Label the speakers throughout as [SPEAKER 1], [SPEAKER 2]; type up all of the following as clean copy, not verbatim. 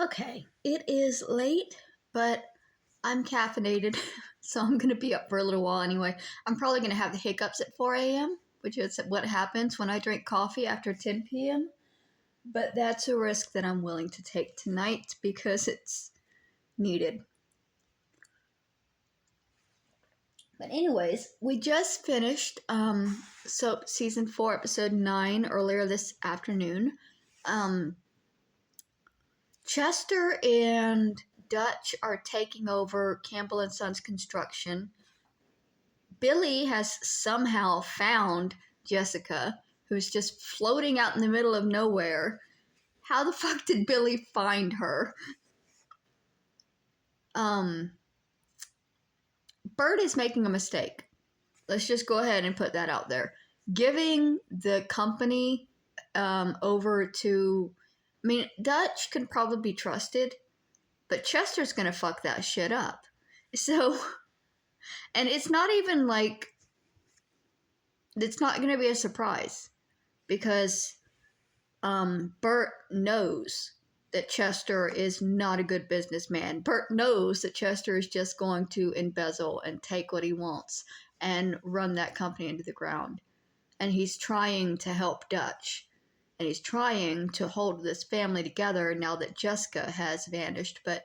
[SPEAKER 1] Okay, it is late, but I'm caffeinated, so I'm going to be up for a little while anyway. I'm probably going to have the hiccups at 4 a.m., which is what happens when I drink coffee after 10 p.m., but that's a risk that I'm willing to take tonight because it's needed. But anyways, we just finished season 4, episode 9 earlier this afternoon. Chester and Dutch are taking over Campbell and Sons construction. Billy has somehow found Jessica, who's just floating out in the middle of nowhere. How the fuck did Billy find her? Bert is making a mistake. Let's just go ahead and put that out there. Giving the company over to... I mean, Dutch can probably be trusted, but Chester's gonna fuck that shit up. So... And it's not even like... It's not gonna be a surprise. Because Bert knows that Chester is not a good businessman. Bert knows that Chester is just going to embezzle and take what he wants and run that company into the ground. And he's trying to help Dutch. And he's trying to hold this family together now that Jessica has vanished. But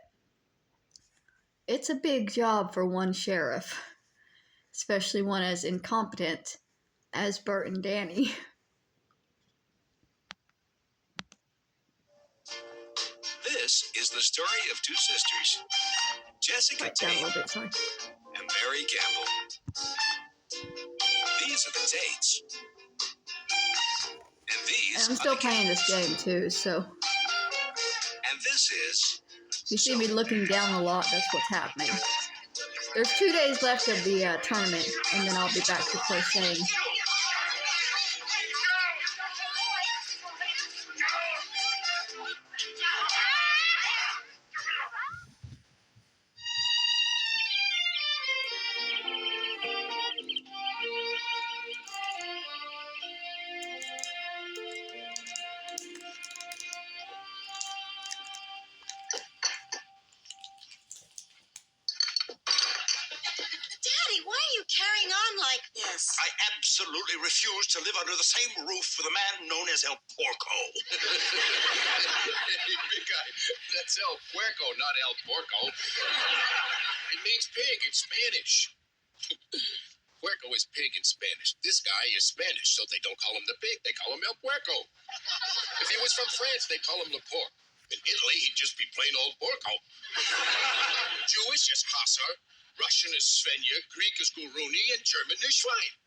[SPEAKER 1] it's a big job for one sheriff. Especially one as incompetent as Bert and Danny.
[SPEAKER 2] This is the story of two sisters, Jessica Tate and Mary Campbell. These are the Tates. And these
[SPEAKER 1] I'm still playing this game too, so...
[SPEAKER 2] And this is...
[SPEAKER 1] If you see me looking down a lot, that's what's happening. There's 2 days left of the tournament, and then I'll be back to crocheting.
[SPEAKER 2] I absolutely refuse to live under the same roof with a man known as El Porco.
[SPEAKER 3] Hey, big guy, that's El Puerco, not El Porco. It means pig in Spanish. Puerco is pig in Spanish. This guy is Spanish, so they don't call him the pig. They call him El Puerco. If he was from France, they call him Le Porc. In Italy, he'd just be plain old Porco. Jewish is Hasser. Russian is Svenja, Greek is Guruni, and German is Schwein.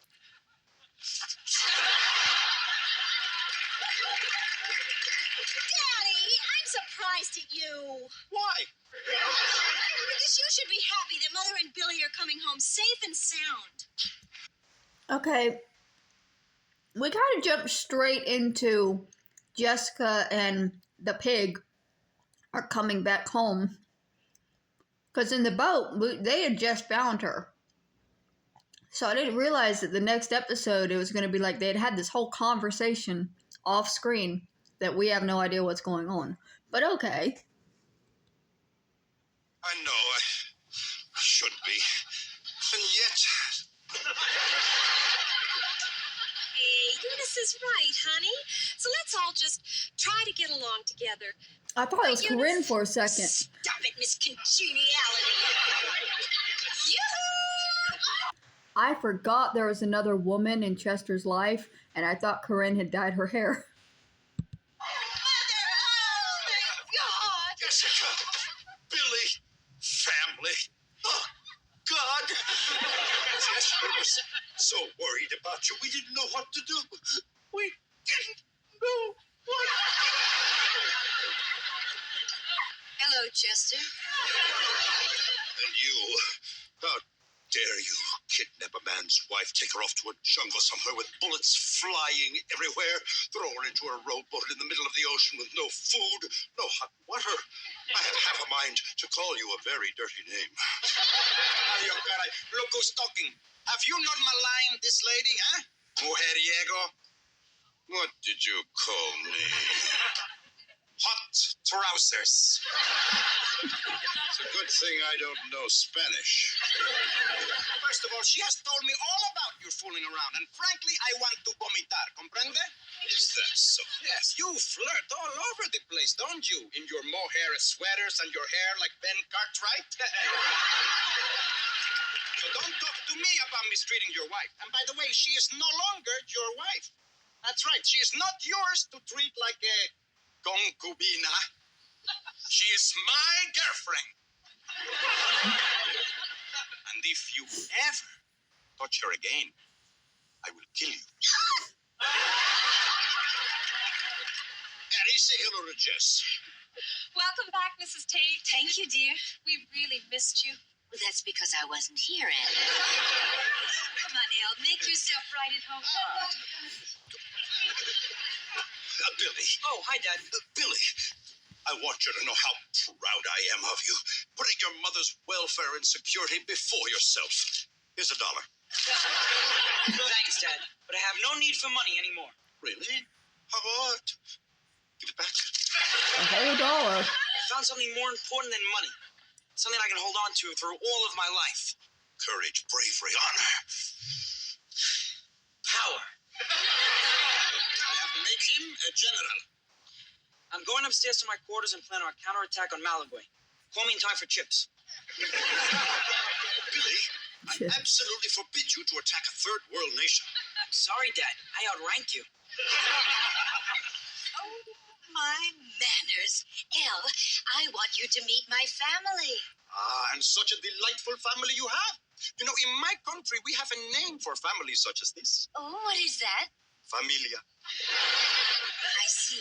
[SPEAKER 4] Daddy, I'm surprised at you.
[SPEAKER 2] Why?
[SPEAKER 4] Because you should be happy that Mother and Billy are coming home safe and sound.
[SPEAKER 1] Okay. We kind of jumped straight into Jessica and the pig are coming back home. Because in the boat, they had just found her. So I didn't realize that the next episode, it was going to be like they'd had this whole conversation off screen that we have no idea what's going on. But okay.
[SPEAKER 2] I know I should be. And yet...
[SPEAKER 4] Hey, Eunice is right, honey. So let's all just try to get along together.
[SPEAKER 1] I thought it was Corinne for a second.
[SPEAKER 4] Stop it, Miss Congeniality. Yoo-hoo!
[SPEAKER 1] I forgot there was another woman in Chester's life, and I thought Corinne had dyed her hair.
[SPEAKER 4] Mother, oh my God!
[SPEAKER 2] Jessica, Billy, family. Oh, God. Jessica was so worried about you. We didn't know what to do. We didn't know what.
[SPEAKER 4] Hello, Chester.
[SPEAKER 2] And you, how dare you kidnap a man's wife, take her off to a jungle somewhere with bullets flying everywhere, throw her into a rowboat in the middle of the ocean with no food, no hot water. I had half a mind to call you a very dirty name.
[SPEAKER 5] Adios, caray. Look who's talking. Have you not maligned this lady, huh?
[SPEAKER 2] Mujeriego? What did you call me? Hot trousers. It's a good thing I don't know Spanish. First of all, she has told me all about you fooling around, and frankly, I want to vomitar, comprende?
[SPEAKER 3] Is that so?
[SPEAKER 2] Yes, you flirt all over the place, don't you? In your mohair sweaters and your hair like Ben Cartwright. So don't talk to me about mistreating your wife. And by the way, she is no longer your wife. That's right, she is not yours to treat like a concubina. She is my girlfriend. And if you ever touch her again, I will kill you. Eddie, say hello to Jess.
[SPEAKER 4] Welcome back, Mrs. Tate. Thank you, dear. We really missed you.
[SPEAKER 6] Well, that's because I wasn't here, Annie.
[SPEAKER 4] Come on, Elle. Make yourself right at home.
[SPEAKER 2] Billy.
[SPEAKER 5] Oh, hi, Dad.
[SPEAKER 2] Billy, I want you to know how proud I am of you. Putting your mother's welfare and security before yourself. Here's $1.
[SPEAKER 5] Thanks, Dad. But I have no need for money anymore.
[SPEAKER 2] Really? How about? Give it back.
[SPEAKER 1] A whole dollar.
[SPEAKER 5] I found something more important than money. Something I can hold on to through all of my life.
[SPEAKER 2] Courage, bravery, honor.
[SPEAKER 5] Power.
[SPEAKER 2] I have made him a general.
[SPEAKER 5] I'm going upstairs to my quarters and plan our counterattack on Malaguay. Call me in time for chips.
[SPEAKER 2] Billy, I
[SPEAKER 1] Chip.
[SPEAKER 2] absolutely forbid you to attack a third world nation.
[SPEAKER 5] I'm sorry, Dad. I outrank you.
[SPEAKER 6] Oh, my manners. Elle, I want you to meet my family.
[SPEAKER 2] Ah, and such a delightful family you have. You know, in my country, we have a name for families such as this.
[SPEAKER 6] Oh, what is that?
[SPEAKER 2] Familia.
[SPEAKER 6] I see.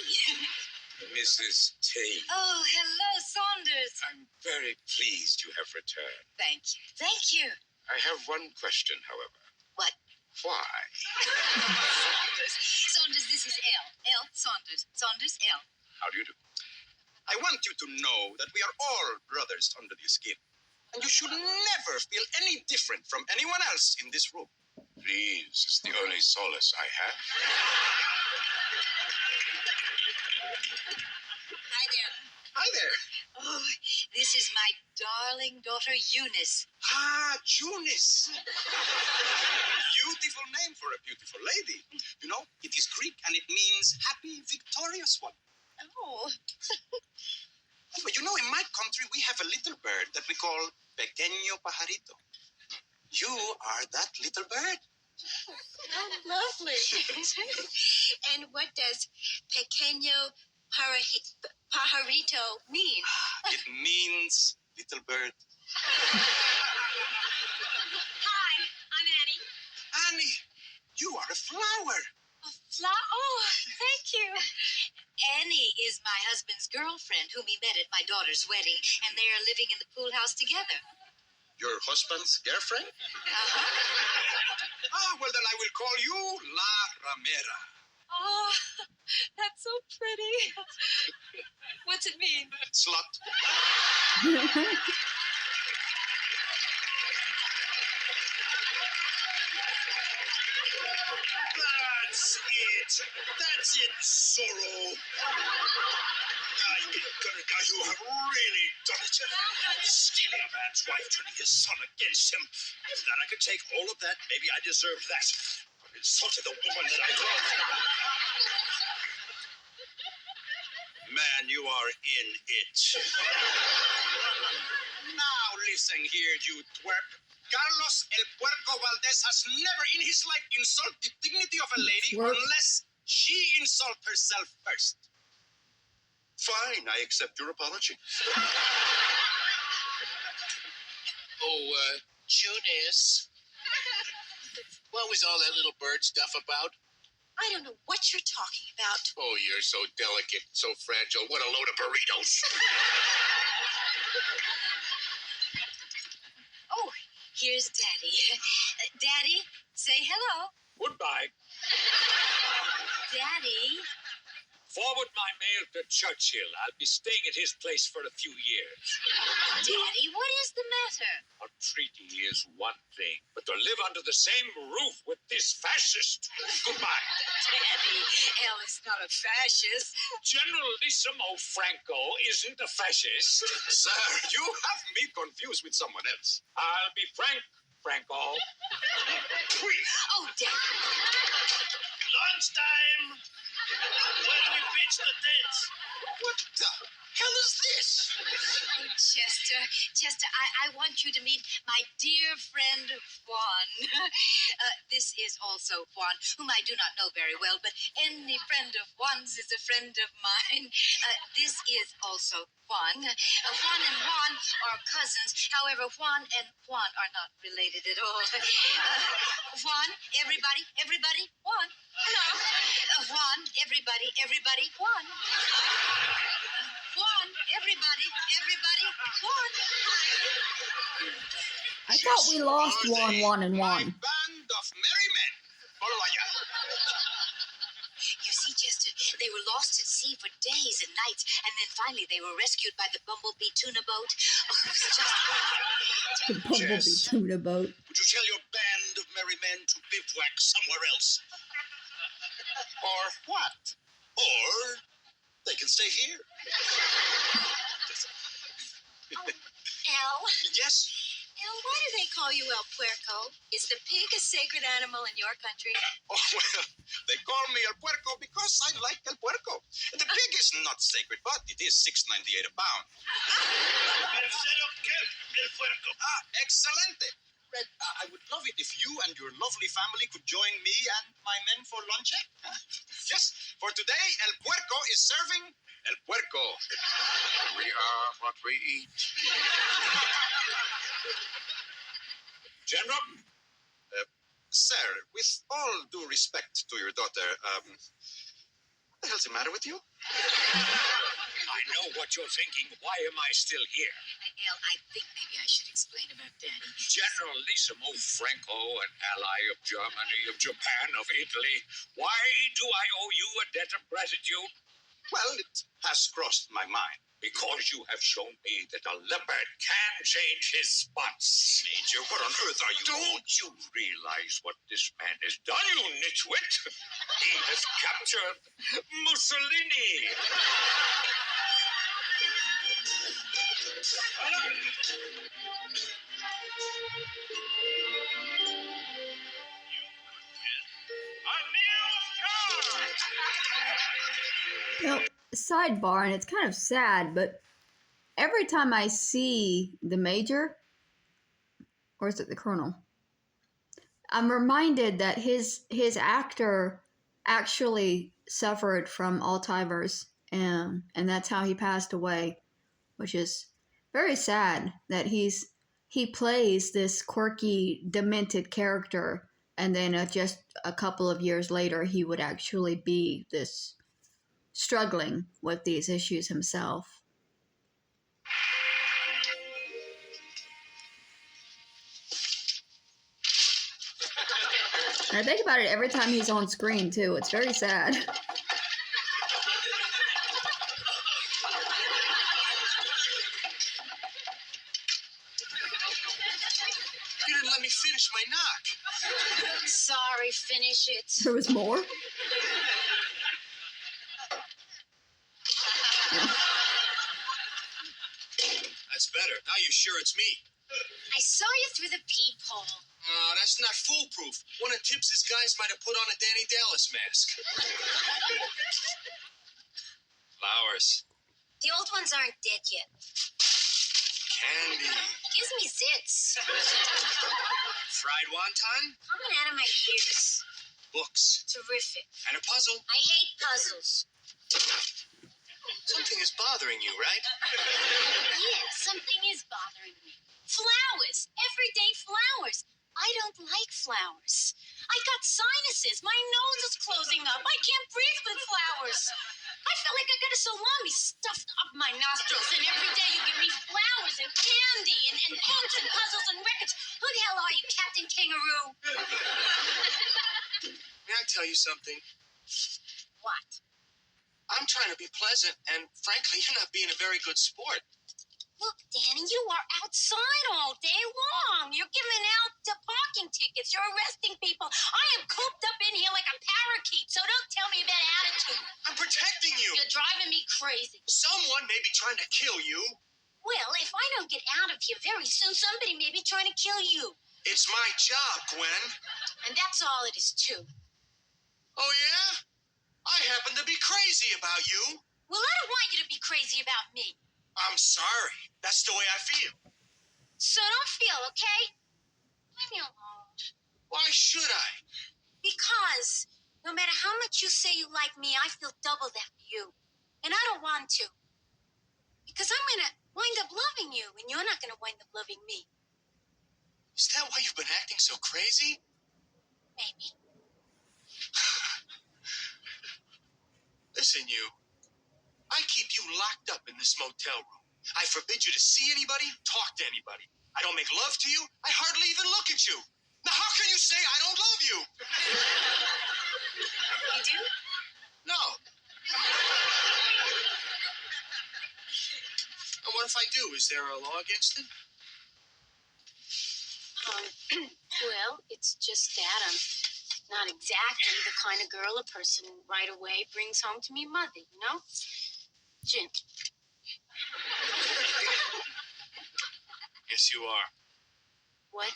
[SPEAKER 2] Mrs. Tate,
[SPEAKER 6] Oh, hello, Saunders.
[SPEAKER 3] I'm very pleased you have returned.
[SPEAKER 6] Thank you. Thank you.
[SPEAKER 3] I have one question, however.
[SPEAKER 6] What?
[SPEAKER 3] Why?
[SPEAKER 6] Saunders. Saunders, this is Elle. Elle, Saunders. Saunders, Elle.
[SPEAKER 3] How do you do?
[SPEAKER 2] I want you to know that we are all brothers under the skin. And you should never feel any different from anyone else in this room.
[SPEAKER 3] Please, is the only solace I have.
[SPEAKER 6] Hi there.
[SPEAKER 2] Hi there.
[SPEAKER 6] Oh, this is my darling daughter, Eunice.
[SPEAKER 2] Ah, Eunice. Beautiful name for a beautiful lady. You know, it is Greek and it means happy, victorious one.
[SPEAKER 6] Oh.
[SPEAKER 2] But you know, in my country, we have a little bird that we call Pequeño Pajarito. You are that little bird.
[SPEAKER 6] How lovely. And what does pequeño pajarito mean?
[SPEAKER 2] It means little bird.
[SPEAKER 4] Hi, I'm Annie.
[SPEAKER 2] Annie, you are a flower.
[SPEAKER 4] Oh, thank you.
[SPEAKER 6] Annie is my husband's girlfriend, whom he met at my daughter's wedding, and they are living in the pool house together.
[SPEAKER 2] Your husband's girlfriend? Ah, well, then I will call you La Ramera.
[SPEAKER 4] Oh, that's so pretty. What's it mean?
[SPEAKER 2] Slut. That's it, Sorrow. Gerda, you have really done it. Stealing a man's wife, turning his son against him. If that I could take all of that, maybe I deserved that. But insulted the woman that I love. Man, you are in it. Now listen here, you twerp. Carlos El Puerco Valdez has never in his life insulted the dignity of a lady
[SPEAKER 1] Twerp.
[SPEAKER 2] unless she insults herself first. Fine, I accept your apology.
[SPEAKER 3] Oh, Eunice. What was all that little bird stuff about?
[SPEAKER 6] I don't know what you're talking about.
[SPEAKER 3] Oh, you're so delicate, so fragile. What a load of burritos.
[SPEAKER 6] Oh, here's Daddy. Daddy, say hello.
[SPEAKER 3] Goodbye.
[SPEAKER 6] Daddy,
[SPEAKER 7] Forward my mail to Churchill. I'll be staying at his place for a few years.
[SPEAKER 6] Daddy, what is the matter?
[SPEAKER 7] A treaty is one thing, but to live under the same roof with this fascist. Goodbye.
[SPEAKER 6] Daddy, Al is not a fascist.
[SPEAKER 7] Generalissimo Franco isn't a fascist.
[SPEAKER 2] Sir, you have me confused with someone else.
[SPEAKER 7] I'll be Franco.
[SPEAKER 6] Oh, Daddy.
[SPEAKER 5] Lunchtime. Where do we pitch the tents?
[SPEAKER 2] What the hell is this?
[SPEAKER 6] Oh, Chester, I want you to meet my dear friend Juan. This is also Juan, whom I do not know very well, but any friend of Juan's is a friend of mine. This is also Juan. Juan and Juan are cousins. However, Juan and Juan are not related at all. Juan, everybody, Juan. Hello. Juan, everybody, Juan. Juan, everybody, Juan.
[SPEAKER 1] I thought we lost Juan and
[SPEAKER 2] My
[SPEAKER 1] Juan.
[SPEAKER 2] band of merry men. All right.
[SPEAKER 6] You see, Chester, they were lost at sea for days and nights, and then finally they were rescued by the Bumblebee tuna boat. Oh, it was just
[SPEAKER 1] The Bumblebee tuna boat.
[SPEAKER 2] Would you tell your band of merry men to bivouac somewhere else? Or what? Or they can stay here.
[SPEAKER 4] Al,
[SPEAKER 2] Yes?
[SPEAKER 4] Al, why do they call you El Puerco? Is the pig a sacred animal in your country?
[SPEAKER 2] Oh, well, they call me El Puerco because I like El Puerco. The pig is not sacred, but it is $6.98 a pound.
[SPEAKER 5] Tercero que el puerco.
[SPEAKER 2] Ah, excelente. Red, I would love it if you and your lovely family could join me and my men for lunch. Yes, for today, El Puerco is serving El Puerco.
[SPEAKER 3] We are what we eat.
[SPEAKER 7] General,
[SPEAKER 2] Sir, with all due respect to your daughter, what the hell's the matter with you?
[SPEAKER 7] I know what you're thinking. Why am I still here?
[SPEAKER 6] Al, I think maybe I should explain about Daddy.
[SPEAKER 7] Generalissimo Franco, an ally of Germany, of Japan, of Italy. Why do I owe you a debt of gratitude?
[SPEAKER 2] Well, it has crossed my mind.
[SPEAKER 7] Because you have shown me that a leopard can change his spots.
[SPEAKER 2] Major, what on earth are you?
[SPEAKER 7] Don't you realize what this man has done, you nitwit? He has captured Mussolini.
[SPEAKER 1] Now, sidebar, and it's kind of sad, but every time I see the major, or is it the colonel, I'm reminded that his actor actually suffered from Alzheimer's, and that's how he passed away, which is very sad that he plays this quirky, demented character, and then just a couple of years later, he would actually be this struggling with these issues himself. And I think about it every time he's on screen too. It's very sad.
[SPEAKER 2] You didn't let me finish my knock.
[SPEAKER 4] Sorry, finish it.
[SPEAKER 1] There was more?
[SPEAKER 2] That's better. Now you're sure it's me.
[SPEAKER 4] I saw you through the peephole.
[SPEAKER 2] That's not foolproof. One of Tibbs's guys might have put on a Danny Dallas mask. Flowers.
[SPEAKER 4] The old ones aren't dead yet.
[SPEAKER 2] Candy.
[SPEAKER 4] Gives me zits.
[SPEAKER 2] Fried wonton.
[SPEAKER 4] Coming out of my ears.
[SPEAKER 2] Books.
[SPEAKER 4] Terrific.
[SPEAKER 2] And a puzzle.
[SPEAKER 4] I hate puzzles.
[SPEAKER 2] Something is bothering you, right?
[SPEAKER 4] Yeah, something is bothering me. Flowers. Everyday flowers. I don't like flowers. I got sinuses. My nose is closing up. I can't breathe with flowers. I feel like I got a salami stuffed up my nostrils, and every day you give me flowers and candy and books and puzzles and records. Who the hell are you, Captain Kangaroo?
[SPEAKER 2] May I tell you something?
[SPEAKER 4] What?
[SPEAKER 3] I'm trying to be pleasant, and frankly, you're not being a very good sport.
[SPEAKER 4] Look, Danny, you are outside all day long. You're giving out the parking tickets. You're arresting people. I am cooped up in here like a parakeet, so don't tell me about attitude.
[SPEAKER 3] I'm protecting you.
[SPEAKER 4] You're driving me crazy.
[SPEAKER 3] Someone may be trying to kill you.
[SPEAKER 4] Well, if I don't get out of here very soon, somebody may be trying to kill you.
[SPEAKER 3] It's my job, Gwen.
[SPEAKER 4] And that's all it is, too.
[SPEAKER 3] Oh, yeah? I happen to be crazy about you.
[SPEAKER 4] Well, I don't want you to be crazy about me.
[SPEAKER 3] I'm sorry. That's the way I feel.
[SPEAKER 4] So don't feel, okay? Leave me alone.
[SPEAKER 3] Why should I?
[SPEAKER 4] Because no matter how much you say you like me, I feel double that for you. And I don't want to. Because I'm going to wind up loving you, and you're not going to wind up loving me.
[SPEAKER 3] Is that why you've been acting so crazy?
[SPEAKER 4] Maybe.
[SPEAKER 3] Listen, you. I keep you locked up in this motel room. I forbid you to see anybody, talk to anybody. I don't make love to you. I hardly even look at you. Now, how can you say I don't love you?
[SPEAKER 4] You do?
[SPEAKER 3] No. And what if I do? Is there a law against it?
[SPEAKER 4] Well, it's just that I'm not exactly the kind of girl a person right away brings home to meet mother, you know? Jim.
[SPEAKER 3] Yes, you are.
[SPEAKER 4] What?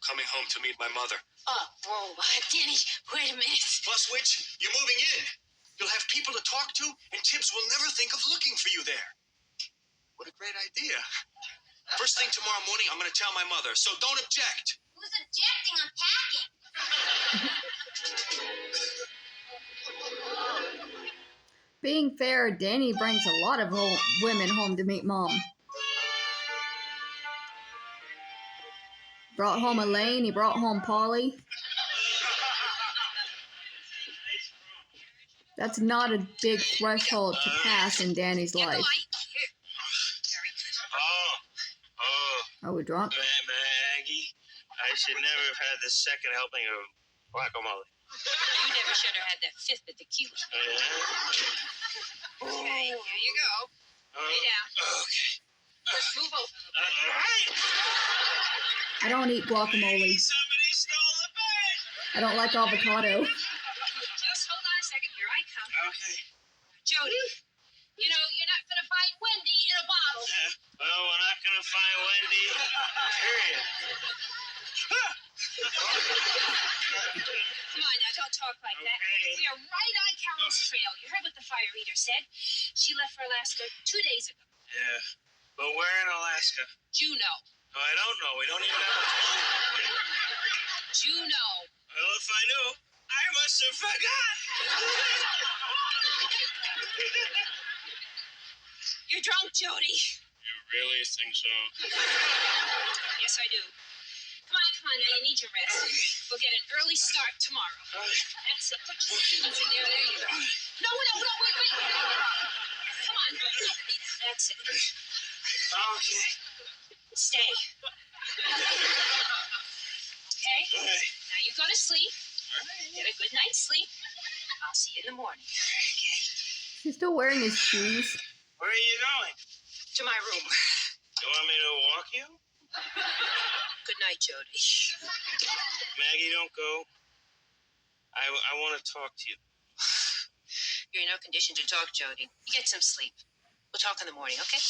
[SPEAKER 3] Coming home to meet my mother.
[SPEAKER 4] Oh, whoa, Danny, wait a minute.
[SPEAKER 3] Plus which, you're moving in. You'll have people to talk to, and Tibbs will never think of looking for you there. What a great idea. First thing tomorrow morning, I'm going to tell my mother, so don't object.
[SPEAKER 4] Who's objecting? I'm packing.
[SPEAKER 1] Being fair, Danny brings a lot of women home to meet Mom. Brought home Elaine, he brought home Polly. That's not a big threshold to pass in Danny's life. Are we drunk?
[SPEAKER 8] Maggie, I should never have had the second helping of guacamole.
[SPEAKER 6] You never should have had that fifth of tequila. Okay, here you go. Lay down.
[SPEAKER 8] Okay.
[SPEAKER 6] Let's move over.
[SPEAKER 1] I don't eat guacamole.
[SPEAKER 8] Somebody stole the bag.
[SPEAKER 1] I don't like avocado.
[SPEAKER 6] Just hold on a second. Here I come.
[SPEAKER 8] Okay.
[SPEAKER 6] Jody, you know, you're not going to find Wendy in a bottle.
[SPEAKER 8] Well, we're not going to find Wendy, period.
[SPEAKER 6] Come on now, don't talk like that.
[SPEAKER 8] Okay.
[SPEAKER 6] We are right on Carol's trail. You heard what the fire eater said. She left for Alaska 2 days ago.
[SPEAKER 8] Yeah, but where in Alaska?
[SPEAKER 6] Juneau.
[SPEAKER 8] Oh, I don't know. We don't even have a phone.
[SPEAKER 6] Juneau.
[SPEAKER 8] Well, if I knew, I must have forgot.
[SPEAKER 6] You're drunk, Jody.
[SPEAKER 8] You really think so?
[SPEAKER 6] Yes, I do. Come on, now you need your rest. We'll get an early start tomorrow. That's it. Put your shoes in there. There you go. No, wait. Come on. That's it.
[SPEAKER 8] Okay.
[SPEAKER 6] Stay. Okay? Now you go to sleep. Get a good night's sleep. I'll see you in the morning.
[SPEAKER 1] He's still wearing his shoes.
[SPEAKER 8] Where are you going?
[SPEAKER 6] To my room.
[SPEAKER 8] You want me to walk you?
[SPEAKER 6] Good night, Jody.
[SPEAKER 8] Maggie, don't go. I want to talk to you.
[SPEAKER 6] You're in no condition to talk, Jody. You get some sleep. We'll talk in the morning, okay?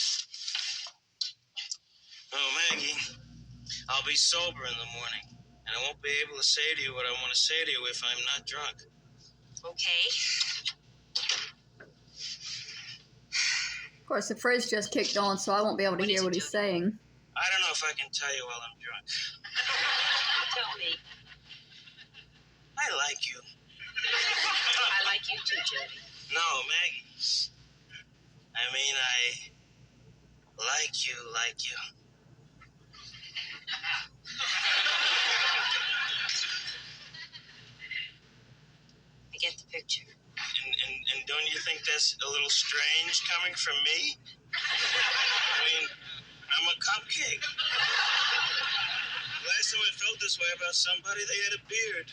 [SPEAKER 8] Oh, Maggie, I'll be sober in the morning, and I won't be able to say to you what I want to say to you if I'm not drunk.
[SPEAKER 6] Okay.
[SPEAKER 1] Of course, the fridge just kicked on, so I won't be able to hear what he's saying.
[SPEAKER 8] I don't know if I can tell you while I'm drunk.
[SPEAKER 6] Tell me.
[SPEAKER 8] I like you.
[SPEAKER 6] I like you too, Jody.
[SPEAKER 8] No, Maggie. I mean, I like you.
[SPEAKER 6] I get the picture.
[SPEAKER 8] And don't you think that's a little strange coming from me? I mean, I'm a cupcake. Last time I felt this way about somebody, they had a beard.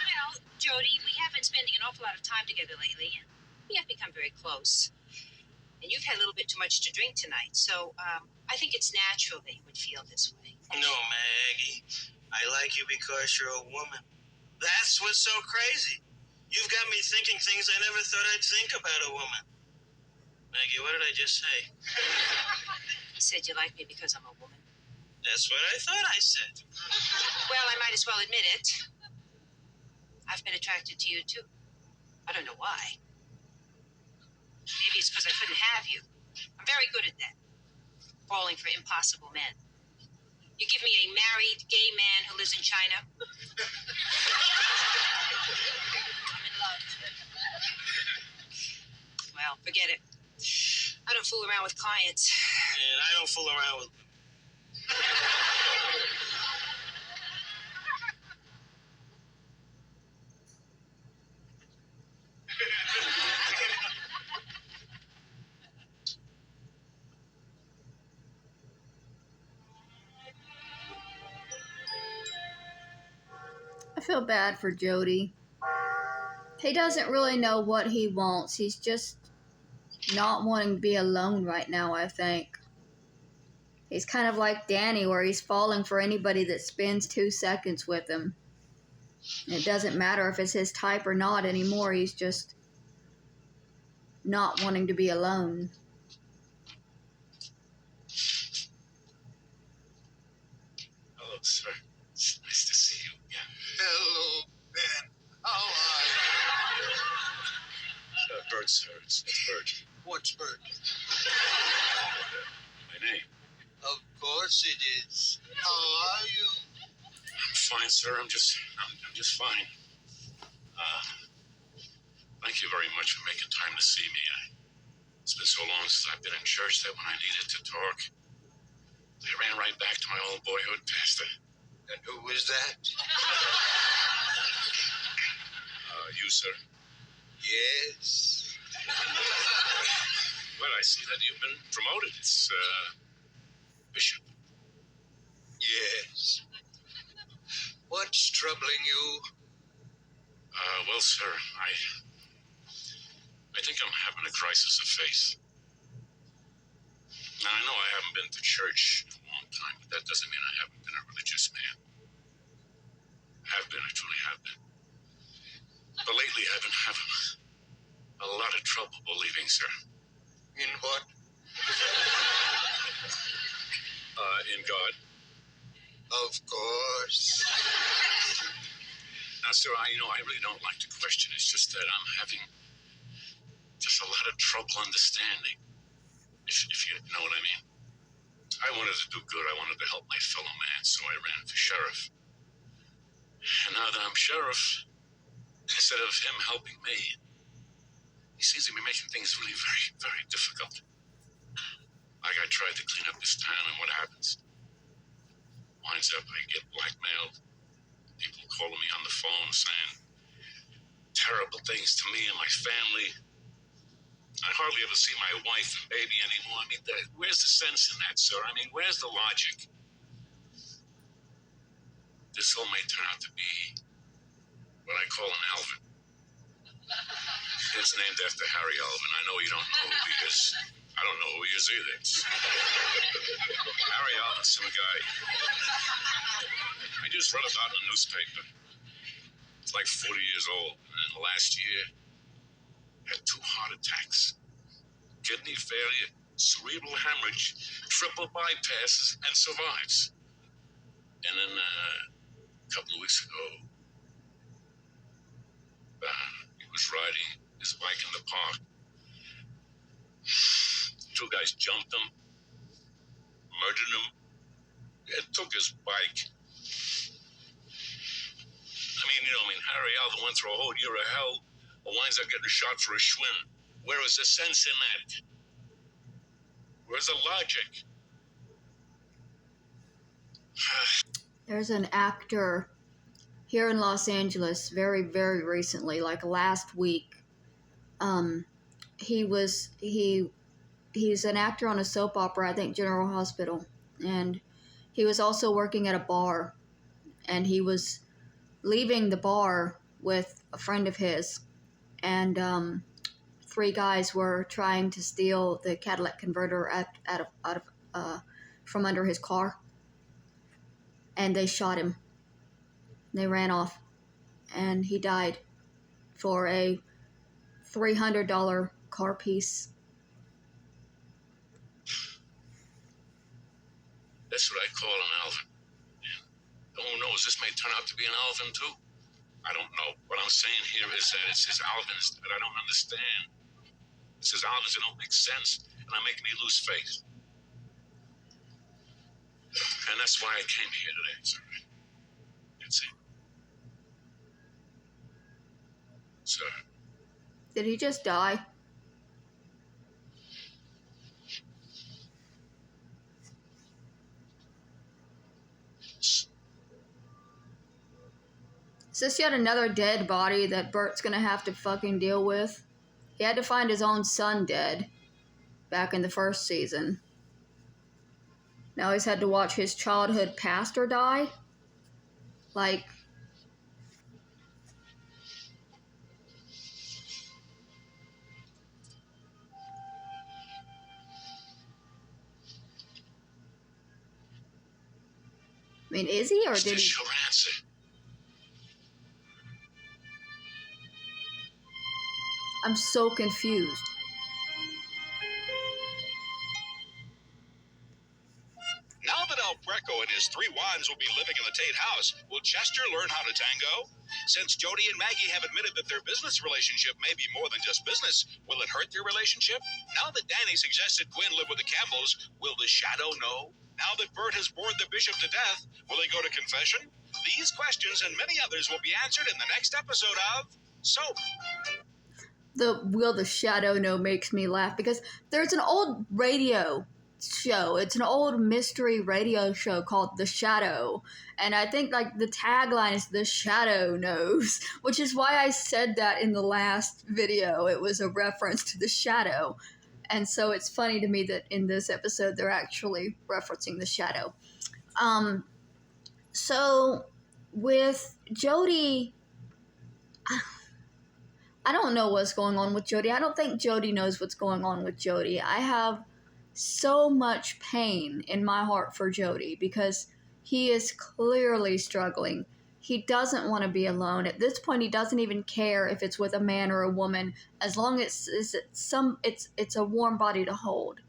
[SPEAKER 6] Well, Jody, we haven't been spending an awful lot of time together lately, and we have become very close. And you've had a little bit too much to drink tonight, so I think it's natural that you would feel this way.
[SPEAKER 8] No, Maggie. I like you because you're a woman. That's what's so crazy. You've got me thinking things I never thought I'd think about a woman. Maggie, what did I just say?
[SPEAKER 6] You said you like me because I'm a woman.
[SPEAKER 8] That's what I thought I said.
[SPEAKER 6] Well, I might as well admit it. I've been attracted to you, too. I don't know why. Maybe it's because I couldn't have you. I'm very good at that. Falling for impossible men. You give me a married gay man who lives in China. I'm in love. Well, forget it. I don't fool around with clients.
[SPEAKER 8] And I don't fool around with...
[SPEAKER 1] I feel bad for Jody. He doesn't really know what he wants. He's just not wanting to be alone right now, I think. He's kind of like Danny, where he's falling for anybody that spends 2 seconds with him. It doesn't matter if it's his type or not anymore. He's just not wanting to be alone.
[SPEAKER 3] Hello, sir. It's nice to see you again.
[SPEAKER 2] Hello, Ben. How are
[SPEAKER 3] Bert, sir. It's Bert.
[SPEAKER 2] you? What's Bert?
[SPEAKER 3] My name.
[SPEAKER 2] Of course it is. How are you?
[SPEAKER 3] I'm fine, sir. I'm just fine. Thank you very much for making time to see me. It's been so long since I've been in church that when I needed to talk, I ran right back to my old boyhood pastor.
[SPEAKER 2] And who is that?
[SPEAKER 3] You, sir.
[SPEAKER 2] Yes.
[SPEAKER 3] Well, I see that you've been promoted. It's, Bishop.
[SPEAKER 2] Yes. What's troubling you?
[SPEAKER 3] Well, sir, I think I'm having a crisis of faith. Now, I know I haven't been to church in a long time, but that doesn't mean I haven't been a religious man. I truly have been. But lately, I've been having a lot of trouble believing, sir.
[SPEAKER 2] In what?
[SPEAKER 3] In God.
[SPEAKER 2] Of course.
[SPEAKER 3] Now, sir, I really don't like to question. It's just that I'm having just a lot of trouble understanding, if you know what I mean. I wanted to do good. I wanted to help my fellow man, so I ran for sheriff. And now that I'm sheriff, instead of him helping me, he seems to be making things really very, very difficult. Like I tried to clean up this town, and what happens? Winds up, I get blackmailed. People calling me on the phone saying terrible things to me and my family. I hardly ever see my wife and baby anymore. I mean, where's the sense in that, sir? I mean, where's the logic? This all may turn out to be what I call an Alvin. It's named after Harry Alvin. I know you don't know who he is. I don't know who he is either. Harry Alvin's some guy I just read about in the newspaper. It's like 40 years old. And last year, had 2 heart attacks, kidney failure, cerebral hemorrhage, triple bypasses, and survives. And then a couple of weeks ago, he was riding his bike in the park. 2 guys jumped him, murdered him, and took his bike. Harry Alvin went through a whole year of hell, or winds up getting shot for a Schwinn. Where is the sense in that? Where's the logic?
[SPEAKER 1] There's an actor here in Los Angeles very, very recently, like last week. He's an actor on a soap opera, I think General Hospital, and he was also working at a bar, and he was leaving the bar with a friend of his, and 3 guys were trying to steal the catalytic converter out of from under his car, and they shot him. They ran off, and he died for a $300 car piece.
[SPEAKER 3] That's what I call an Alvin. Yeah. Who knows, this may turn out to be an Alvin too. I don't know. What I'm saying here is that it's his Alvins that I don't understand. It's his Alvins that don't make sense, and are making me lose faith. And that's why I came here today, sir. That's it. Sir.
[SPEAKER 1] Did he just die? Is this yet another dead body that Bert's gonna have to fucking deal with? He had to find his own son dead back in the first season. Now he's had to watch his childhood pastor die? Like... I mean, is he, or did he...
[SPEAKER 3] Is this your answer?
[SPEAKER 1] I'm so confused.
[SPEAKER 2] Now that Alfredo and his 3 wands will be living in the Tate house, will Chester learn how to tango? Since Jody and Maggie have admitted that their business relationship may be more than just business, will it hurt their relationship? Now that Danny suggested Gwen live with the Campbells, will the Shadow know? Now that Bert has bored the bishop to death, will he go to confession? These questions and many others will be answered in the next episode of Soap.
[SPEAKER 1] The Will the Shadow Know makes me laugh because there's an old radio show. It's an old mystery radio show called The Shadow. And I think like the tagline is The Shadow Knows, which is why I said that in the last video. It was a reference to The Shadow. And so it's funny to me that in this episode they're actually referencing The Shadow. So with Jody, I don't know what's going on with Jody. I don't think Jody knows what's going on with Jody. I have so much pain in my heart for Jody because he is clearly struggling. He doesn't want to be alone. At this point, he doesn't even care if it's with a man or a woman, as long as it's a warm body to hold.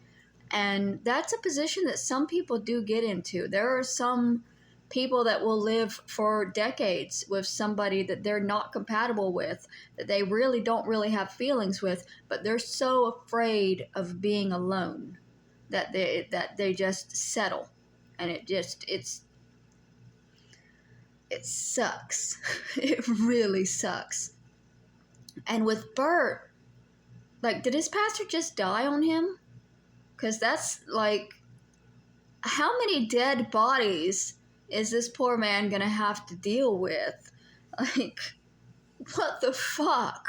[SPEAKER 1] And that's a position that some people do get into. There are some people that will live for decades with somebody that they're not compatible with, that they really don't really have feelings with, but they're so afraid of being alone that they just settle. And it sucks. It really sucks. And with Bert, like, did his pastor just die on him? Because that's like, how many dead bodies is this poor man gonna have to deal with? Like, what the fuck?